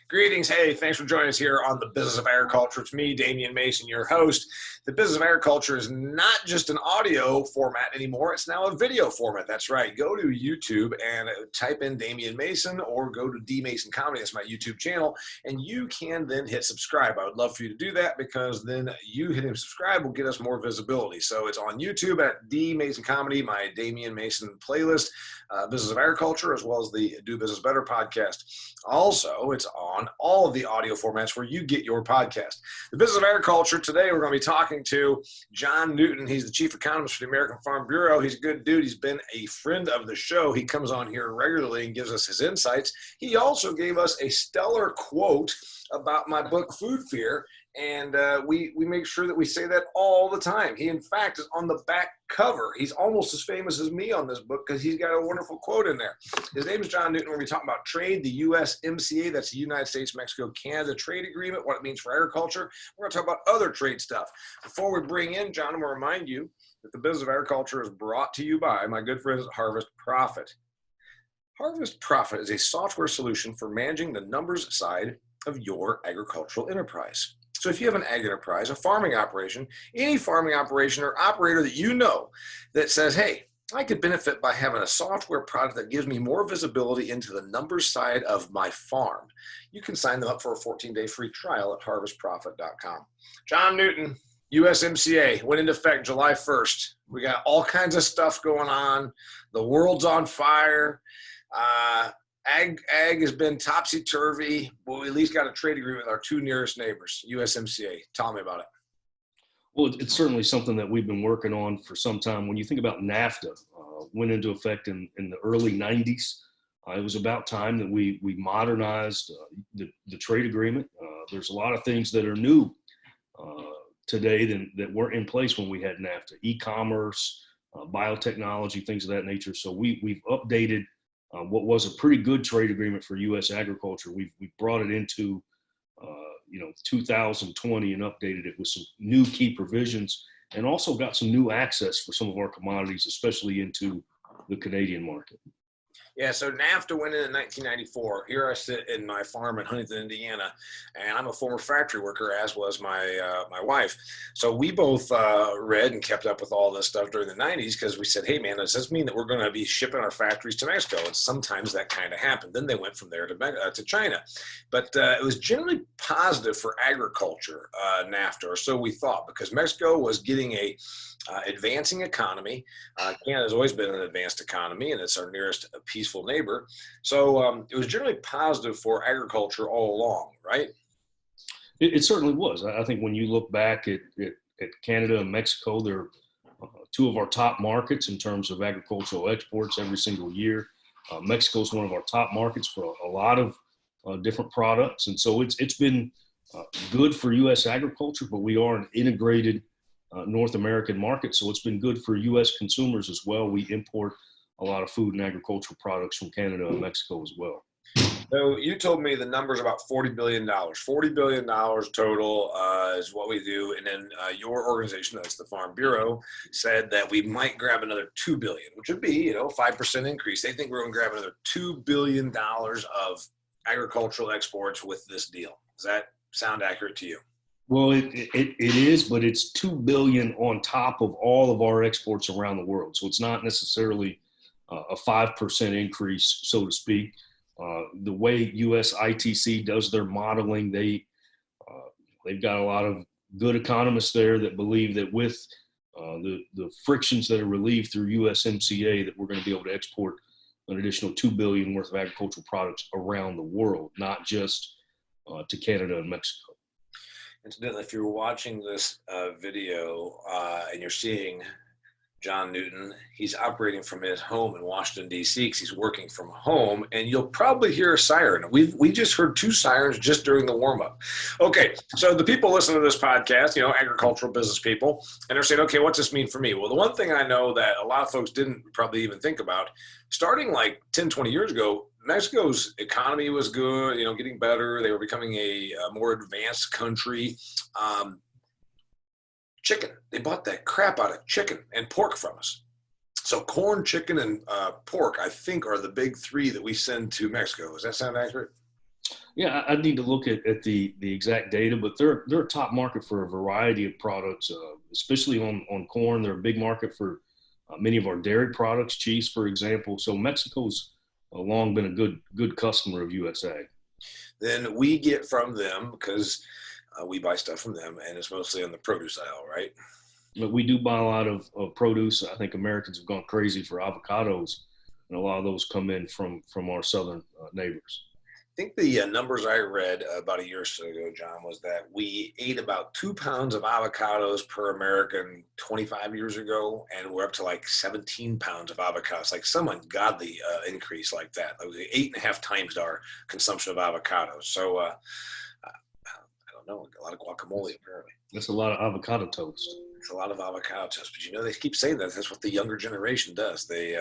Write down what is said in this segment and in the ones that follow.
Greetings. Hey, thanks for joining us here on the Business of Agriculture. It's me, Damian Mason, your host. The Business of Agriculture is not just an audio format anymore. It's now a video format. That's right. Go to YouTube and type in Damian Mason or go to D Mason Comedy. That's my YouTube channel. And you can then hit subscribe. I would love for you to do that because then you hitting subscribe will get us more visibility. So it's on YouTube at D Mason Comedy, my Damian Mason playlist, Business of Agriculture, as well as the Do Business Better podcast. Also, it's on all of the audio formats where you get your podcast. The Business of Agriculture, today we're going to be talking to John Newton. He's the chief economist for the American Farm Bureau. He's a good dude. He's been a friend of the show. He comes on here regularly and gives us his insights. He also gave us a stellar quote about my book, Food Fear, and we make sure that we say that all the time. He, in fact, is on the back cover. He's almost as famous as me on this book because he's got a wonderful quote in there. His name is John Newton. We're going to be talking about trade, the USMCA, that's the United States, Mexico, Canada trade agreement, what it means for agriculture. We're going to talk about other trade stuff. Before we bring in John, I'm going to remind you that the Business of Agriculture is brought to you by my good friends at Harvest Profit. Harvest Profit is a software solution for managing the numbers side of your agricultural enterprise. So if you have an ag enterprise, a farming operation, any farming operation or operator that you know that says, hey, I could benefit by having a software product that gives me more visibility into the numbers side of my farm, you can sign them up for a 14-day free trial at harvestprofit.com. John Newton, USMCA, went into effect July 1st. We got all kinds of stuff going on. The world's on fire. Ag has been topsy-turvy, but we at least got a trade agreement with our two nearest neighbors, USMCA. Tell me about it. Well, it's certainly something that we've been working on for some time. When you think about NAFTA, went into effect in the early 90s. It was about time that we modernized the trade agreement. There's a lot of things that are new today that weren't in place when we had NAFTA. E-commerce, biotechnology, things of that nature. So we've updated what was a pretty good trade agreement for U.S. agriculture. We've brought it into 2020 and updated it with some new key provisions and also got some new access for some of our commodities, especially into the Canadian market. Yeah, so NAFTA went in 1994. Here I sit in my farm in Huntington, Indiana, and I'm a former factory worker, as was my wife. So we both read and kept up with all this stuff during the 90s because we said, hey, man, does this mean that we're going to be shipping our factories to Mexico? And sometimes that kind of happened. Then they went from there to China. But it was generally positive for agriculture, NAFTA, or so we thought, because Mexico was getting a advancing economy. Canada's always been an advanced economy, and it's our nearest peaceful neighbor. So it was generally positive for agriculture all along, right? It certainly was. I think when you look back at Canada and Mexico, they're two of our top markets in terms of agricultural exports every single year. Mexico is one of our top markets for a lot of different products. And so it's been good for U.S. agriculture, but we are an integrated North American market. So it's been good for U.S. consumers as well. We import a lot of food and agricultural products from Canada and Mexico as well. So you told me the number's about $40 billion. $40 billion total is what we do. And then your organization, that's the Farm Bureau, said that we might grab another $2 billion, which would be, 5% increase. They think we're going to grab another $2 billion of agricultural exports with this deal. Does that sound accurate to you? Well, it is, but it's $2 billion on top of all of our exports around the world. So it's not necessarily a 5% increase, so to speak. The way US ITC does their modeling, they've got a lot of good economists there that believe that with the frictions that are relieved through USMCA, that we're going to be able to export an additional $2 billion worth of agricultural products around the world, not just to Canada and Mexico. Incidentally, if you're watching this video and you're seeing John Newton, he's operating from his home in Washington, D.C. because he's working from home, and you'll probably hear a siren. We just heard 2 sirens just during the warm-up. Okay, so the people listening to this podcast, agricultural business people, and they're saying, okay, what's this mean for me? Well, the one thing I know that a lot of folks didn't probably even think about, starting like 10, 20 years ago, Mexico's economy was good, getting better. They were becoming a more advanced country. Chicken, they bought that crap out of chicken and pork from us. So corn, chicken, and pork, I think, are the big 3 that we send to Mexico. Does that sound accurate? Yeah, I need to look at the exact data, but they're a top market for a variety of products, especially on corn. They're a big market for many of our dairy products, cheese, for example. So Mexico's long been a good customer of USA. Then we get from them because we buy stuff from them, and it's mostly on the produce aisle, right? But we do buy a lot of produce. I think Americans have gone crazy for avocados, and a lot of those come in from our southern neighbors. I think the numbers I read about a year or so ago, John, was that we ate about 2 pounds of avocados per American 25 years ago, and we're up to like 17 pounds of avocados, like some ungodly increase like that. Like 8.5 times our consumption of avocados. So I don't know, a lot of guacamole apparently. That's a lot of avocado toast. It's a lot of avocado toast, but you know they keep saying that. That's what the younger generation does. They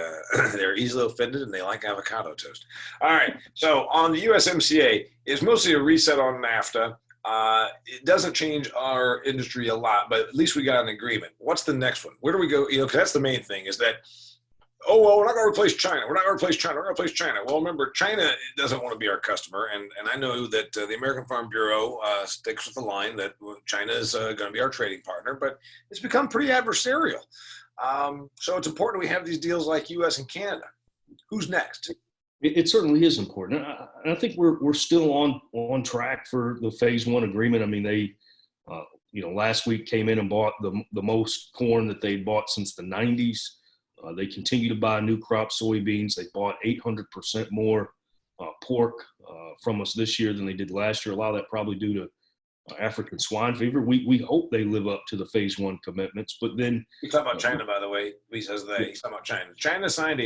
they're easily offended and they like avocado toast. All right. So on the USMCA, it's mostly a reset on NAFTA. It doesn't change our industry a lot, but at least we got an agreement. What's the next one? Where do we go? You know, because that's the main thing is that. Oh, well, we're not going to replace China. We're not going to replace China. We're going to replace China. Well, remember, China doesn't want to be our customer. And I know that the American Farm Bureau sticks with the line that China is going to be our trading partner, but it's become pretty adversarial. So it's important we have these deals like U.S. and Canada. Who's next? It certainly is important. I think we're still on track for the phase one agreement. I mean, they, last week came in and bought the most corn that they bought since the 90s. They continue to buy new crop soybeans. They bought 800% more pork from us this year than they did last year. A lot of that probably due to African swine fever. We hope they live up to the phase one commitments. But then he's talking about China, by the way. He says they. He's talking about China. China signed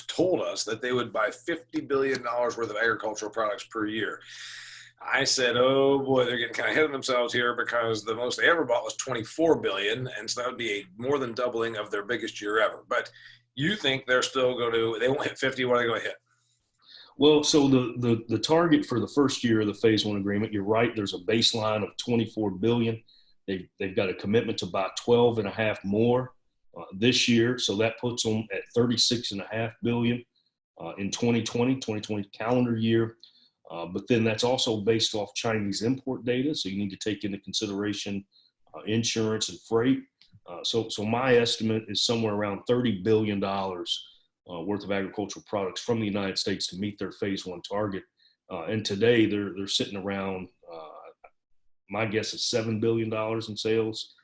told us that they would buy $50 billion worth of agricultural products per year. I said, oh boy, they're getting kind of ahead of themselves here because the most they ever bought was 24 billion. And so that would be a more than doubling of their biggest year ever. But you think they're still going to, they won't hit 50. What are they going to hit? Well, so the target for the first year of the phase one agreement, you're right. There's a baseline of 24 billion. They've got a commitment to buy 12 and a half more this year. So that puts them at 36.5 billion in 2020 calendar year. But then that's also based off Chinese import data. So you need to take into consideration insurance and freight. So my estimate is somewhere around $30 billion worth of agricultural products from the United States to meet their phase one target. And today they're sitting around, my guess is $7 billion in sales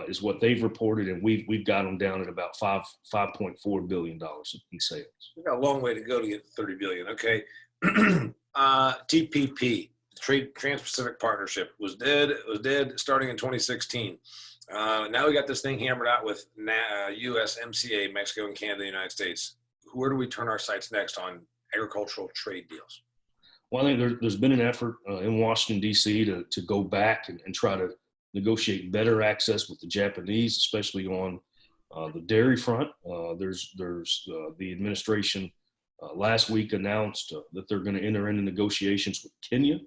is what they've reported. And we've got them down at about $5.4 billion in sales. We've got a long way to go to get to 30 billion. Okay. TPP, Trans-Pacific Partnership, was dead starting in 2016. Now we got this thing hammered out with USMCA, Mexico and Canada, the United States. Where do we turn our sights next on agricultural trade deals? Well, I think there's been an effort in Washington, D.C. to go back and try to negotiate better access with the Japanese, especially on the dairy front. There's the administration last week announced that they're going to enter into negotiations with Kenya.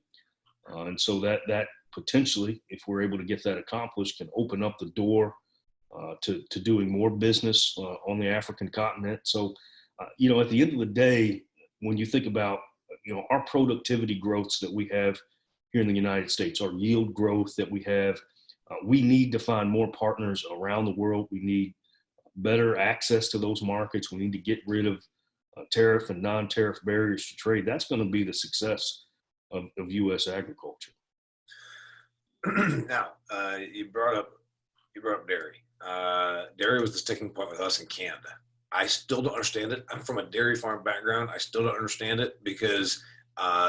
And so that potentially, if we're able to get that accomplished, can open up the door to doing more business on the African continent. So, at the end of the day, when you think about, our productivity growths that we have here in the United States, our yield growth that we have, we need to find more partners around the world. We need better access to those markets. We need to get rid of tariff and non-tariff barriers to trade. That's going to be the success of U.S. agriculture. Now, you brought up dairy. Dairy was the sticking point with us in Canada. I still don't understand it. I'm from a dairy farm background. I still don't understand it because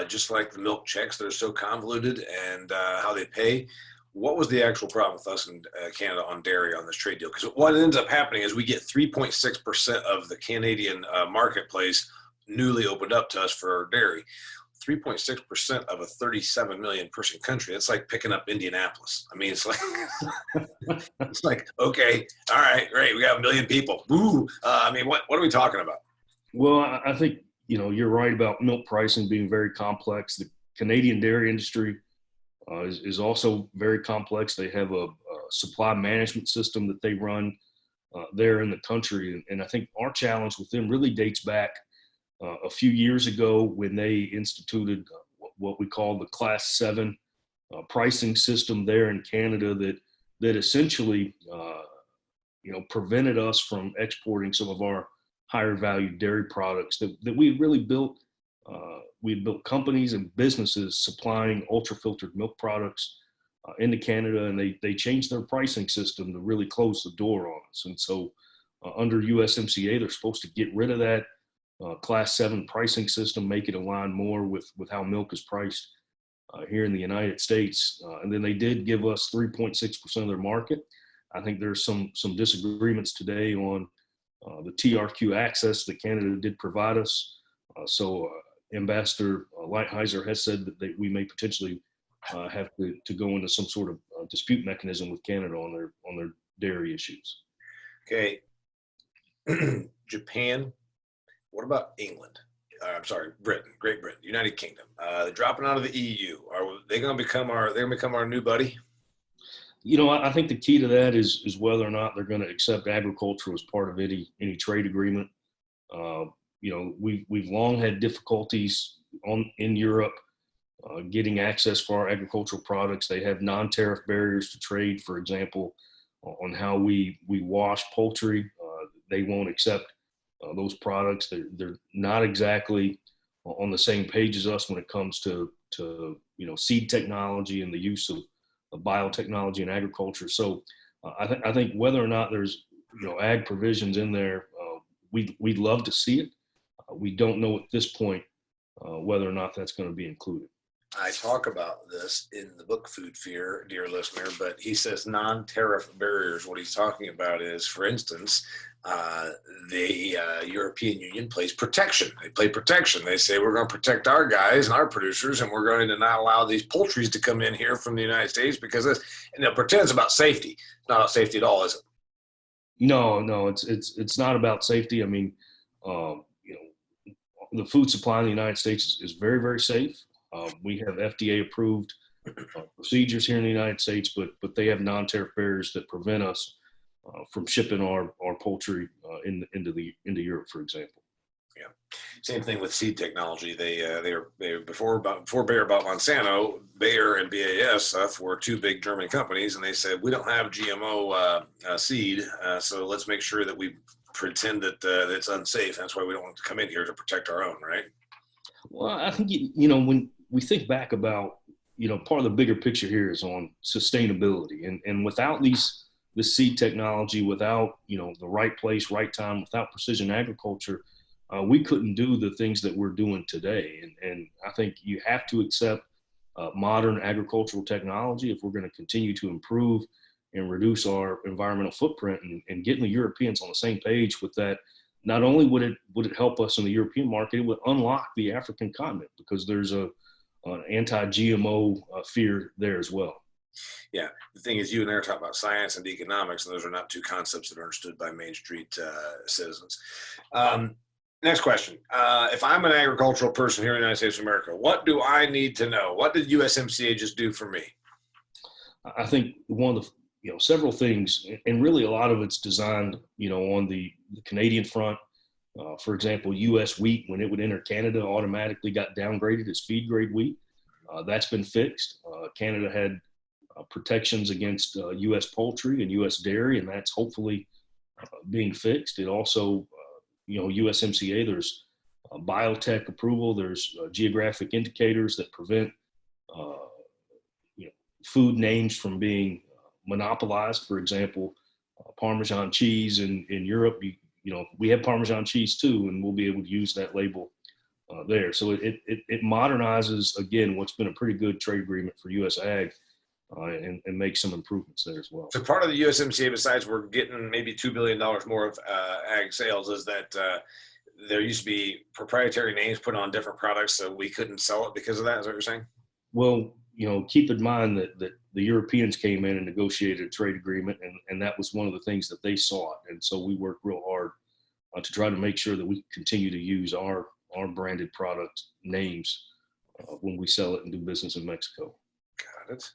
just like the milk checks, they're so convoluted and how they pay. What was the actual problem with us in Canada on dairy on this trade deal? Because what ends up happening is we get 3.6% of the Canadian marketplace newly opened up to us for dairy. 3.6% of a 37 million person country. It's like picking up Indianapolis. I mean, it's like, okay, all right, great. We got 1 million people. Ooh, what are we talking about? Well, I think, you're right about milk pricing being very complex. The Canadian dairy industry is also very complex. They have a supply management system that they run there in the country. And I think our challenge with them really dates back a few years ago when they instituted what we call the Class 7 pricing system there in Canada that essentially prevented us from exporting some of our higher value dairy products that we had really built. We had built companies and businesses supplying ultra filtered milk products into Canada, and they changed their pricing system to really close the door on us. And so under USMCA, they're supposed to get rid of that Class 7 pricing system, make it align more with how milk is priced here in the United States. And then they did give us 3.6% of their market. I think there's some disagreements today on the TRQ access that Canada did provide us. So Ambassador Lighthizer has said that we may potentially have to go into some sort of dispute mechanism with Canada on their dairy issues. Okay. Japan. What about England? I'm sorry, Britain, Great Britain, United Kingdom. They're dropping out of the EU. Are they going to become our new buddy? I think the key to that is whether or not they're going to accept agriculture as part of any trade agreement. We've long had difficulties in Europe getting access for our agricultural products. They have non-tariff barriers to trade, for example, on how we wash poultry. They won't accept those products. They're not exactly on the same page as us when it comes to seed technology and the use of biotechnology in agriculture. So I think whether or not there's ag provisions in there, we'd love to see it. We don't know at this point whether or not that's going to be included. I talk about this in the book Food Fear, dear listener, but he says non-tariff barriers. What he's talking about is, for instance, the European Union plays protection. They play protection. They say we're going to protect our guys and our producers, and we're going to not allow these poultries to come in here from the United States because this, and they'll pretend it's about safety. It's not about safety at all, is it? No, it's not about safety. I mean, the food supply in the United States is very, very safe. We have FDA approved procedures here in the United States, but they have non-tariff barriers that prevent us from shipping our poultry into Europe, for example. Yeah, same thing with seed technology. They before Bayer bought Monsanto, Bayer and BAS were two big German companies, and they said we don't have GMO seed, so let's make sure that we pretend that it's unsafe. That's why we don't want to come in here to protect our own, right? Well, I think when we think back about part of the bigger picture here is on sustainability, and without this seed technology, without the right place, right time, without precision agriculture, we couldn't do the things that we're doing today. And I think you have to accept modern agricultural technology if we're going to continue to improve and reduce our environmental footprint, and getting the Europeans on the same page with that. Not only would it help us in the European market, it would unlock the African continent because there's an anti-GMO fear there as well. Yeah, the thing is, you and I are talking about science and economics, and those are not two concepts that are understood by Main Street citizens. Next question. If I'm an agricultural person here in the United States of America, what do I need to know? What did USMCA just do for me? I think one of the several things, and really a lot of it's designed on the Canadian front. For example, U.S. wheat, when it would enter Canada, automatically got downgraded as feed grade wheat. That's been fixed. Canada had protections against U.S. poultry and U.S. dairy, and that's hopefully being fixed. It also, USMCA, there's biotech approval, there's geographic indicators that prevent food names from being monopolized. For example, Parmesan cheese in Europe, we have Parmesan cheese too, and we'll be able to use that label there. So it modernizes, again, what's been a pretty good trade agreement for U.S. ag, and make some improvements there as well. So part of the USMCA, besides we're getting maybe $2 billion more of ag sales, is that there used to be proprietary names put on different products, so we couldn't sell it because of that. Is that what you're saying? Well, keep in mind that the Europeans came in and negotiated a trade agreement, and that was one of the things that they sought. And so we worked real hard to try to make sure that we continue to use our branded product names when we sell it and do business in Mexico. Got it.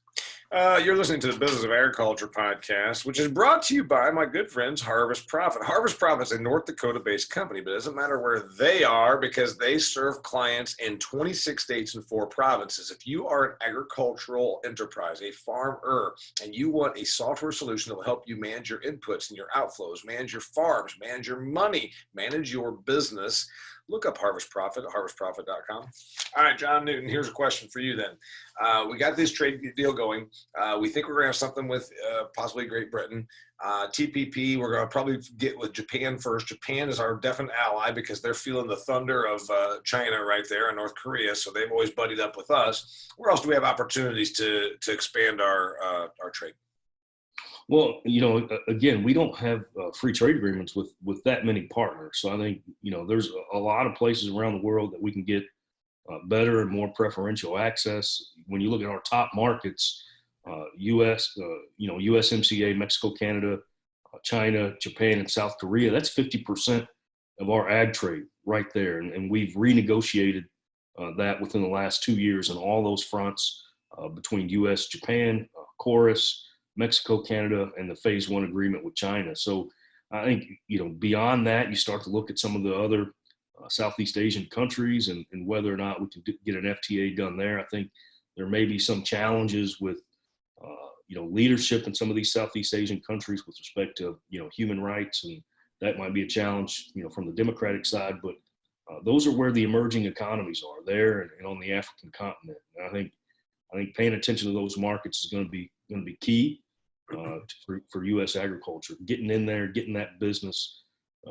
You're listening to the Business of Agriculture podcast, which is brought to you by my good friends, Harvest Profit. Harvest Profit is a North Dakota-based company, but it doesn't matter where they are because they serve clients in 26 states and 4 provinces. If you are an agricultural enterprise, a farmer, and you want a software solution that will help you manage your inputs and your outflows, manage your farms, manage your money, manage your business, look up Harvest Profit at harvestprofit.com. All right, John Newton, here's a question for you then. We got this trade deal going. We think we're going to have something with possibly Great Britain. TPP, we're going to probably get with Japan first. Japan is our definite ally because they're feeling the thunder of China right there and North Korea, so they've always buddied up with us. Where else do we have opportunities to expand our trade? Well, again, we don't have free trade agreements with that many partners. So I think, there's a lot of places around the world that we can get better and more preferential access. When you look at our top markets, USMCA, Mexico, Canada, China, Japan, and South Korea, that's 50% of our ag trade right there. And we've renegotiated that within the last 2 years on all those fronts between US, Japan, Chorus, Mexico, Canada, and the phase 1 agreement with China. So I think, beyond that, you start to look at some of the other Southeast Asian countries and whether or not we can get an FTA done there. I think there may be some challenges with, leadership in some of these Southeast Asian countries with respect to, human rights. And that might be a challenge, from the Democratic side. But those are where the emerging economies are, there and on the African continent. And I think paying attention to those markets is going to be key for U.S. agriculture. Getting in there, getting that business.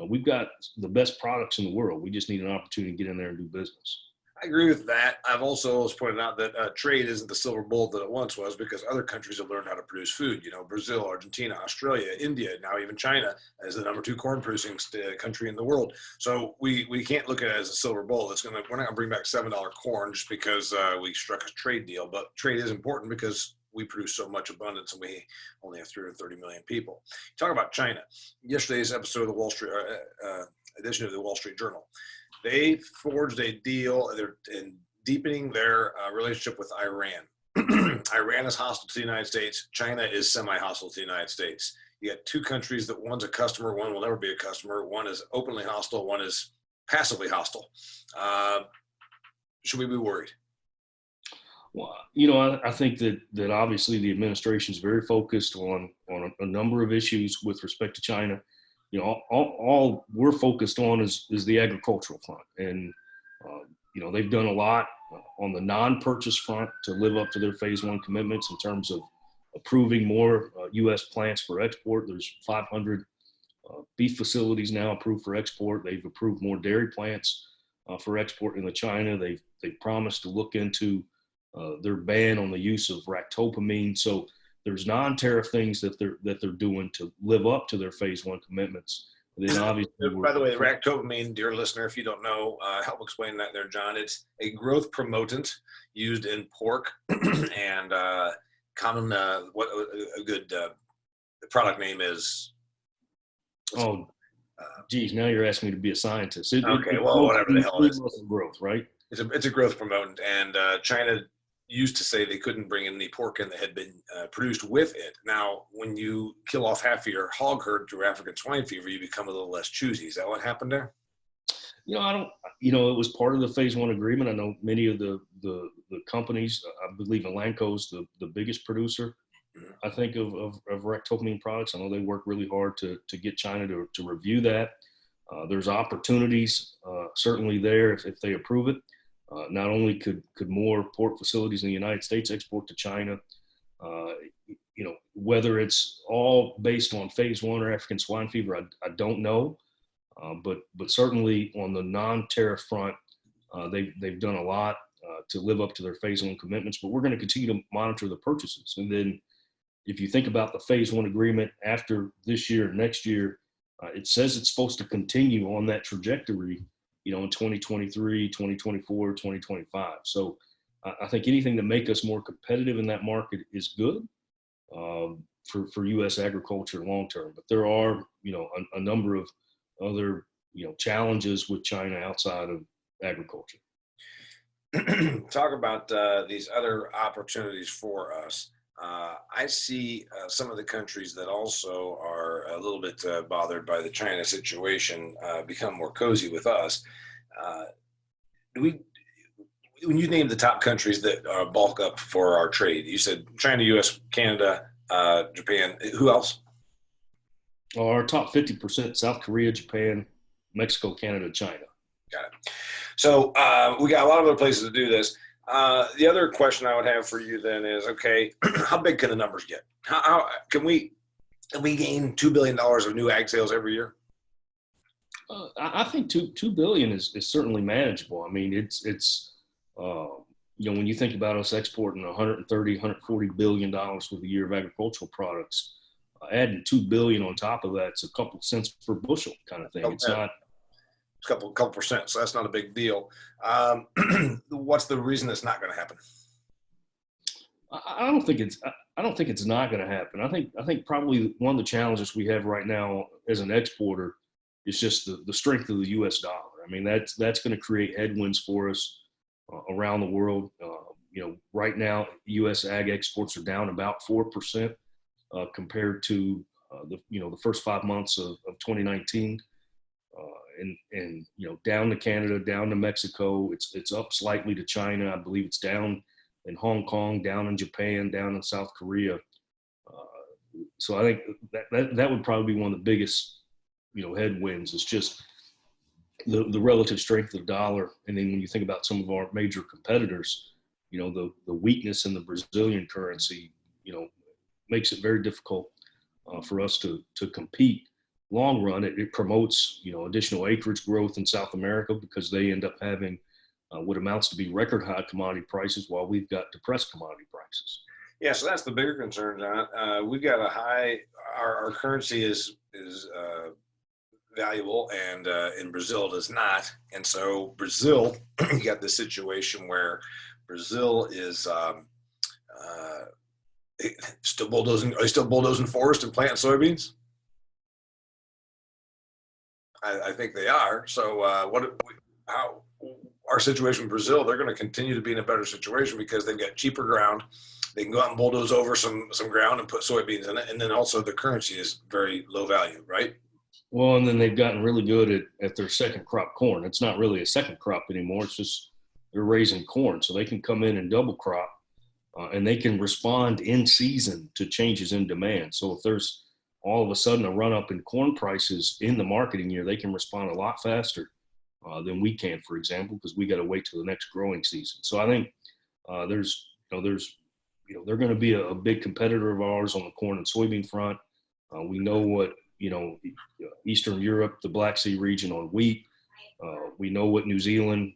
We've got the best products in the world. We just need an opportunity to get in there and do business. I agree with that. I've also always pointed out that trade isn't the silver bullet that it once was because other countries have learned how to produce food. Brazil, Argentina, Australia, India, now even China as the number 2 corn producing country in the world. So we can't look at it as a silver bullet. We're not going to bring back $7 corn just because we struck a trade deal. But trade is important because we produce so much abundance and we only have 330 million people. Talk about China. Yesterday's episode of the Wall Street edition of the Wall Street Journal. They forged a deal in deepening their relationship with Iran. Iran is hostile to the United States. China is semi-hostile to the United States. You got 2 countries that one's a customer, one will never be a customer. One is openly hostile, one is passively hostile. Should we be worried? Well, I think that obviously the administration is very focused on a number of issues with respect to China. All we're focused on is the agricultural front. And, they've done a lot on the non-purchase front to live up to their phase 1 commitments in terms of approving more U.S. plants for export. There's 500 beef facilities now approved for export. They've approved more dairy plants for export into China. They've promised to look into their ban on the use of ractopamine. So there's non-tariff things that they're doing to live up to their phase 1 commitments. And then obviously, by the way, ractopamine, dear listener, if you don't know, help explain that there, John. It's a growth promotant used in pork and common. What a good product name is. Geez, now you're asking me to be a scientist. Whatever the hell it is. Growth, right? It's a growth promotant, and China used to say they couldn't bring any pork in that had been produced with it. Now, when you kill off half of your hog herd through African swine fever, you become a little less choosy. Is that what happened there? It was part of the phase 1 agreement. I know many of the companies, I believe Elanco's the biggest producer, I think, of ractopamine products. I know they work really hard to get China to review that. There's opportunities certainly there if they approve it. Not only could more pork facilities in the United States export to China, whether it's all based on phase 1 or African swine fever, I don't know. But certainly on the non-tariff front, they've done a lot to live up to their phase 1 commitments. But we're going to continue to monitor the purchases. And then if you think about the phase 1 agreement after this year, next year, it says it's supposed to continue on that trajectory, in 2023, 2024, 2025. So I think anything to make us more competitive in that market is good for U.S. agriculture long term. But there are, a number of other, challenges with China outside of agriculture. Talk about these other opportunities for us. I see some of the countries that also are a little bit bothered by the China situation become more cozy with us. Uh, do we, when you name the top countries that bulk up for our trade, you said China, U.S., Canada, Japan. Who else? Our top 50%, South Korea, Japan, Mexico, Canada, China. Got it. So we got a lot of other places to do this. The other question I would have for you then is, okay, how big can the numbers get? How can we gain $2 billion of new ag sales every year? I think two billion is certainly manageable. I mean, it's when you think about us exporting 130, 140 billion dollars worth a year of agricultural products, adding 2 billion on top of that, it's a couple cents per bushel kind of thing. Okay. It's not A couple percent, so that's not a big deal. What's the reason it's not going to happen? I don't think it's not going to happen. I think probably one of the challenges we have right now as an exporter is just the strength of the U.S. dollar. I mean, that's going to create headwinds for us around the world. Right now, U.S. ag exports are down about 4% compared to the first 5 months of 2019. And down to Canada, down to Mexico. It's up slightly to China. I believe it's down in Hong Kong, down in Japan, down in South Korea. So I think that would probably be one of the biggest headwinds. Is just the relative strength of the dollar. And then when you think about some of our major competitors, the weakness in the Brazilian currency, makes it very difficult for us to compete. Long run, it promotes additional acreage growth in South America because they end up having what amounts to be record high commodity prices while we've got depressed commodity prices. Yeah, so that's the bigger concern, John. We've got a high. Our currency is valuable, and in Brazil does not. And so Brazil, you got this situation where Brazil is still bulldozing. Are they still bulldozing forest and planting soybeans? I think they are. So how our situation in Brazil, they're going to continue to be in a better situation because they've got cheaper ground. They can go out and bulldoze over some ground and put soybeans in it. And then also the currency is very low value, right? Well, and then they've gotten really good at their second crop corn. It's not really a second crop anymore. It's just they're raising corn. So they can come in and double crop and they can respond in season to changes in demand. So if there's all of a sudden a run up in corn prices in the marketing year, they can respond a lot faster than we can, for example, because we got to wait till the next growing season. So I think they're going to be a big competitor of ours on the corn and soybean front. We know what Eastern Europe, the Black Sea region on wheat. We know what New Zealand,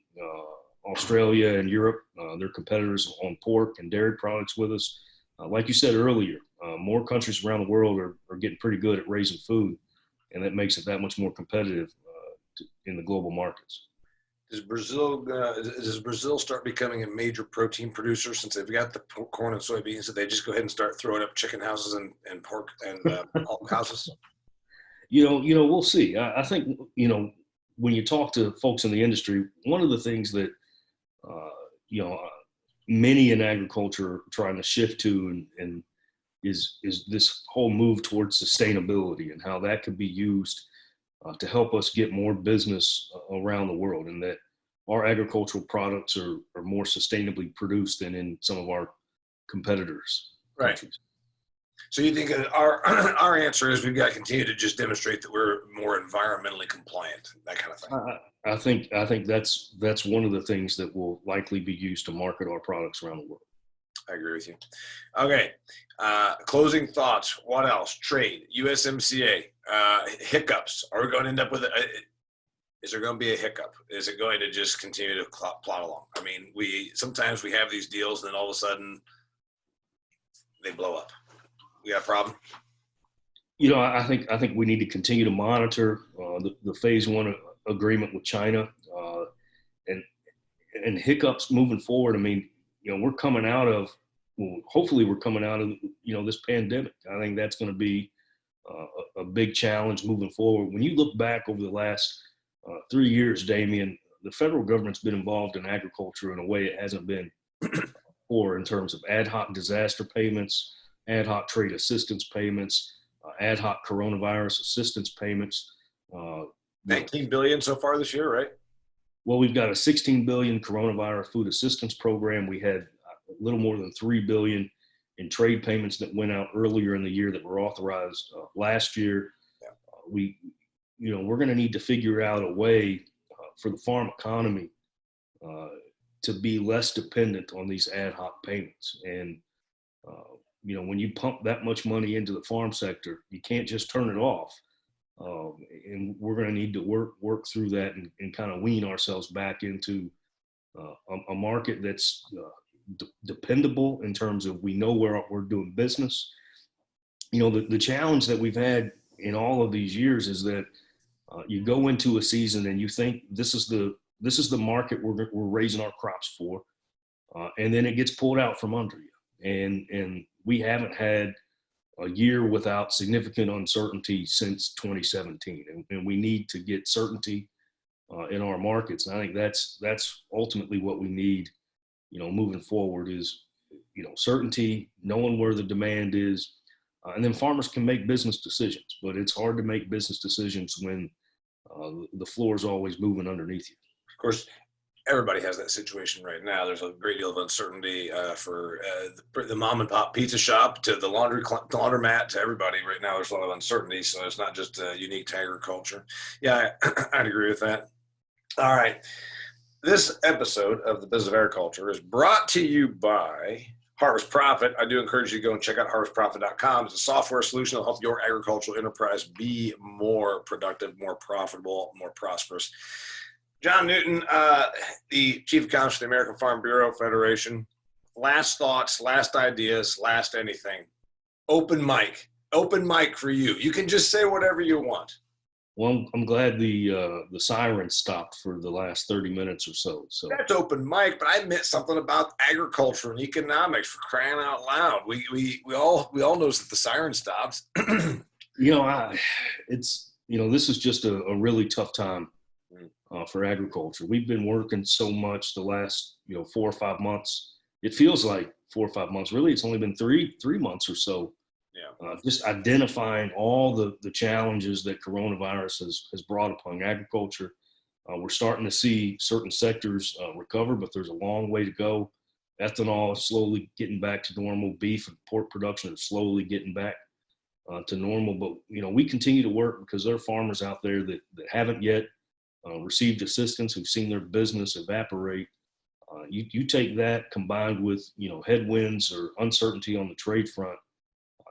Australia, and Europe, their competitors on pork and dairy products with us. Like you said earlier, more countries around the world are getting pretty good at raising food, and that makes it that much more competitive in the global markets. Does Brazil start becoming a major protein producer since they've got the corn and soybeans? Did they just go ahead and start throwing up chicken houses and pork and pork houses? We'll see. I think when you talk to folks in the industry, one of the things that many in agriculture are trying to shift to and is this whole move towards sustainability and how that could be used to help us get more business around the world, and that our agricultural products are more sustainably produced than in some of our competitors' countries. So you think our answer is we've got to continue to just demonstrate that we're more environmentally compliant, that kind of thing. I think that's one of the things that will likely be used to market our products around the world. I agree with you. Okay. Closing thoughts. What else? Trade, USMCA, hiccups. Are we going to end up with is there going to be a hiccup? Is it going to just continue to plod along? I mean, sometimes we have these deals and then all of a sudden they blow up. We got a problem? I think we need to continue to monitor the phase one agreement with China and hiccups moving forward. I mean, we're coming out of, hopefully we're coming out of, this pandemic. I think that's going to be a big challenge moving forward. When you look back over the last 3 years, Damian, the federal government's been involved in agriculture in a way it hasn't been for in terms of ad hoc disaster payments, ad hoc trade assistance payments, ad hoc coronavirus assistance payments. 19 billion so far this year, right? Well, we've got a 16 billion coronavirus food assistance program. We had a little more than 3 billion in trade payments that went out earlier in the year that were authorized last year. We're going to need to figure out a way for the farm economy to be less dependent on these ad hoc payments. And when you pump that much money into the farm sector, you can't just turn it off. And we're going to need to work through that and kind of wean ourselves back into a market that's dependable in terms of we know where we're doing business. The challenge that we've had in all of these years is that you go into a season and you think this is the market we're raising our crops for, and then it gets pulled out from under you. And we haven't had a year without significant uncertainty since 2017, and we need to get certainty in our markets. And I think that's ultimately what we need, moving forward is, certainty, knowing where the demand is, and then farmers can make business decisions. But it's hard to make business decisions when the floor is always moving underneath you. Of course, everybody has that situation right now. There's a great deal of uncertainty for the mom and pop pizza shop to the laundromat to everybody right now. There's a lot of uncertainty, so it's not just unique to agriculture. Yeah, I'd agree with that. All right. This episode of the Business of Agriculture is brought to you by Harvest Profit. I do encourage you to go and check out harvestprofit.com. It's a software solution that will help your agricultural enterprise be more productive, more profitable, more prosperous. John Newton, the Chief Economist of the American Farm Bureau Federation. Last thoughts, last ideas, last anything. Open mic for you. You can just say whatever you want. Well, I'm glad the siren stopped for the last 30 minutes or so. So that's open mic, but I meant something about agriculture and economics, for crying out loud. We all knows that the siren stops. This is just a really tough time for agriculture. We've been working so much the last 4 or 5 months. It feels like 4 or 5 months. Really, it's only been three months or so. Yeah. Just identifying all the challenges that coronavirus has brought upon agriculture. We're starting to see certain sectors recover, but there's a long way to go. Ethanol is slowly getting back to normal. Beef and pork production is slowly getting back to normal. But, we continue to work because there are farmers out there that haven't yet received assistance, who've seen their business evaporate. You take that combined with, headwinds or uncertainty on the trade front.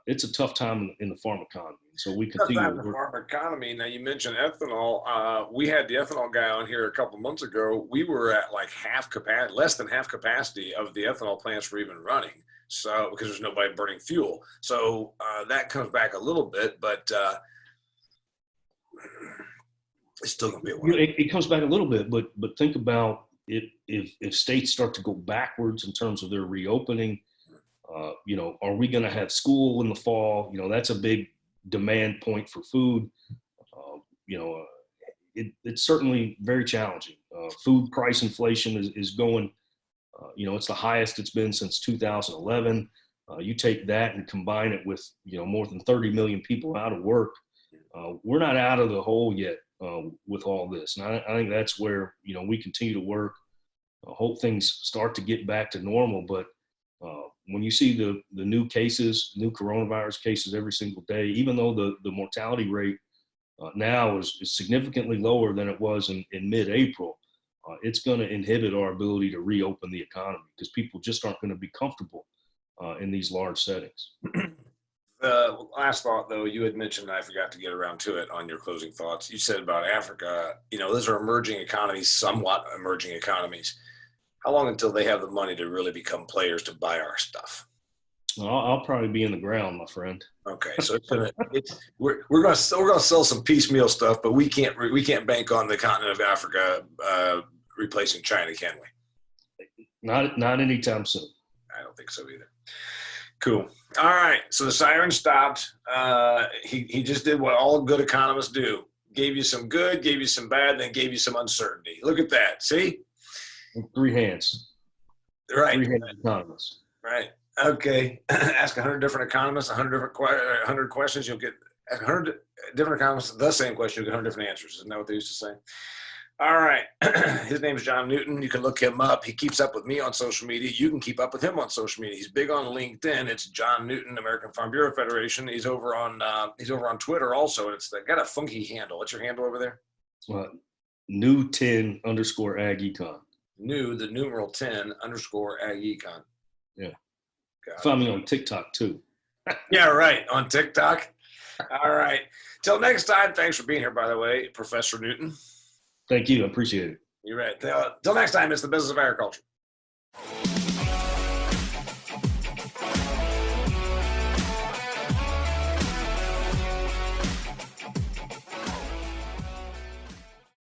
It's a tough time in the farm economy. So we continue to work. The farm economy. Now, you mentioned ethanol. We had the ethanol guy on here a couple months ago. We were at like less than half capacity of the ethanol plants were even running. So because there's nobody burning fuel. So that comes back a little bit, but it's still going to be a while. It comes back a little bit, but think about if states start to go backwards in terms of their reopening. Are we going to have school in the fall? That's a big demand point for food. It's certainly very challenging. Food price inflation is going, it's the highest it's been since 2011. You take that and combine it with, more than 30 million people out of work. We're not out of the hole yet with all this. And I think that's where, we continue to work. Hope things start to get back to normal, but when you see the new coronavirus cases every single day, even though the mortality rate now is significantly lower than it was in mid-April, it's going to inhibit our ability to reopen the economy because people just aren't going to be comfortable in these large settings. The last thought, though, you had mentioned, I forgot to get around to it on your closing thoughts. You said about Africa, those are emerging economies, somewhat emerging economies. How long until they have the money to really become players to buy our stuff? I'll probably be in the ground, my friend. Okay, so we're going to sell some piecemeal stuff, but we can't bank on the continent of Africa replacing China, can we? Not anytime soon. I don't think so either. Cool. All right. So the siren stopped. He just did what all good economists do: gave you some good, gave you some bad, then gave you some uncertainty. Look at that. See? 3 hands. Right. Three-headed economist. Right. Okay. Ask 100 different economists, 100 questions. You'll get 100 different economists the same question. You'll get 100 different answers. Isn't that what they used to say? All right. His name is John Newton. You can look him up. He keeps up with me on social media. You can keep up with him on social media. He's big on LinkedIn. It's John Newton, American Farm Bureau Federation. He's over on Twitter also. And it's got a funky handle. What's your handle over there? New 10 _ ag econ. New, the numeral 10 _ ag econ. Yeah. Find me on TikTok too. Yeah, right. On TikTok. All right. Till next time. Thanks for being here, by the way, Professor Newton. Thank you. I appreciate it. You're right. Till next time, it's the Business of Agriculture.